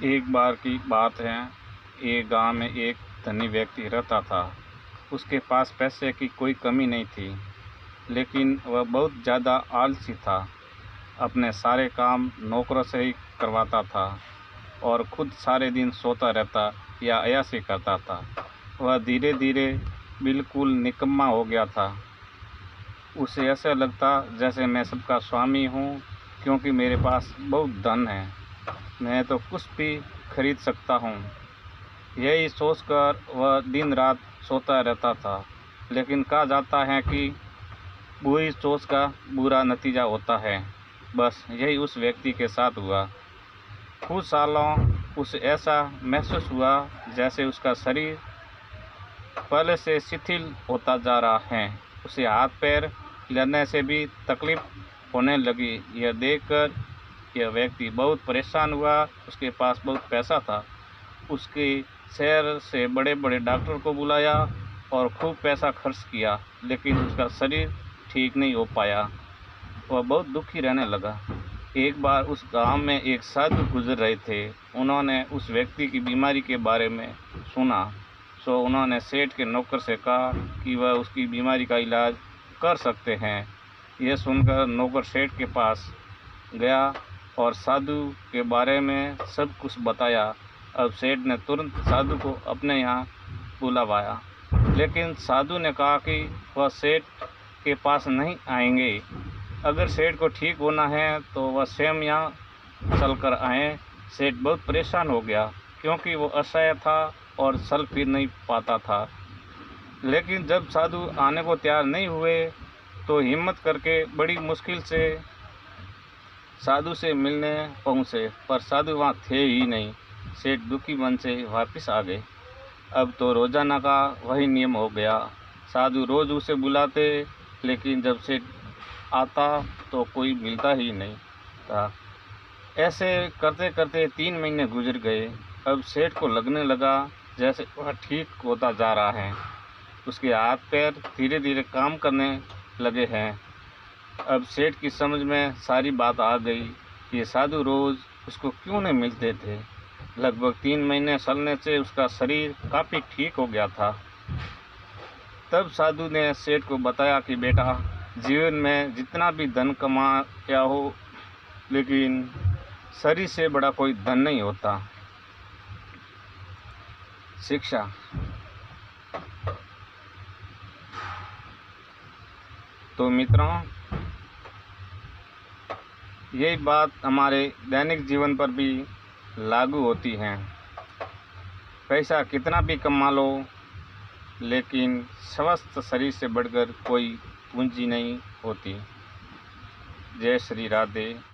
एक बार की बात है। एक गांव में एक धनी व्यक्ति रहता था। उसके पास पैसे की कोई कमी नहीं थी, लेकिन वह बहुत ज़्यादा आलसी था। अपने सारे काम नौकरों से ही करवाता था और खुद सारे दिन सोता रहता या अय्याशी करता था। वह धीरे धीरे बिल्कुल निकम्मा हो गया था। उसे ऐसा लगता जैसे मैं सबका स्वामी हूँ, क्योंकि मेरे पास बहुत धन है, मैं तो कुछ भी खरीद सकता हूँ। यही सोचकर वह दिन रात सोता रहता था। लेकिन कहा जाता है कि बुरी सोच का बुरा नतीजा होता है। बस यही उस व्यक्ति के साथ हुआ। कुछ सालों उसे ऐसा महसूस हुआ जैसे उसका शरीर पहले से शिथिल होता जा रहा है। उसे हाथ पैर हिलाने से भी तकलीफ होने लगी। यह देखकर यह व्यक्ति बहुत परेशान हुआ। उसके पास बहुत पैसा था। उसके शहर से बड़े बड़े डॉक्टर को बुलाया और खूब पैसा खर्च किया, लेकिन उसका शरीर ठीक नहीं हो पाया। वह बहुत दुखी रहने लगा। एक बार उस गांव में एक साधु गुजर रहे थे। उन्होंने उस व्यक्ति की बीमारी के बारे में सुना, सो उन्होंने सेठ के नौकर से कहा कि वह उसकी बीमारी का इलाज कर सकते हैं। यह सुनकर नौकर सेठ के पास गया और साधु के बारे में सब कुछ बताया। अब सेठ ने तुरंत साधु को अपने यहाँ बुलवाया, लेकिन साधु ने कहा कि वह सेठ के पास नहीं आएंगे। अगर सेठ को ठीक होना है तो वह स्वयं यहाँ चलकर आए। सेठ बहुत परेशान हो गया, क्योंकि वो असहाय था और चल फिर नहीं पाता था। लेकिन जब साधु आने को तैयार नहीं हुए तो हिम्मत करके बड़ी मुश्किल से साधु से मिलने पहुँचे, पर साधु वहाँ थे ही नहीं। सेठ दुखी मन से वापस आ गए। अब तो रोजाना का वही नियम हो गया। साधु रोज उसे बुलाते, लेकिन जब सेठ आता तो कोई मिलता ही नहीं था। ऐसे करते करते 3 महीने गुजर गए। अब सेठ को लगने लगा जैसे वह ठीक होता जा रहा है। उसके हाथ पैर धीरे धीरे काम करने लगे हैं। अब सेठ की समझ में सारी बात आ गई। ये साधु रोज़ उसको क्यों नहीं मिलते थे। लगभग 3 महीने चलने से उसका शरीर काफ़ी ठीक हो गया था। तब साधु ने सेठ को बताया कि बेटा, जीवन में जितना भी धन कमाया हो, लेकिन शरीर से बड़ा कोई धन नहीं होता। शिक्षा। तो मित्रों, यही बात हमारे दैनिक जीवन पर भी लागू होती है। पैसा कितना भी कमा लो, लेकिन स्वस्थ शरीर से बढ़कर कोई पूंजी नहीं होती। जय श्री राधे।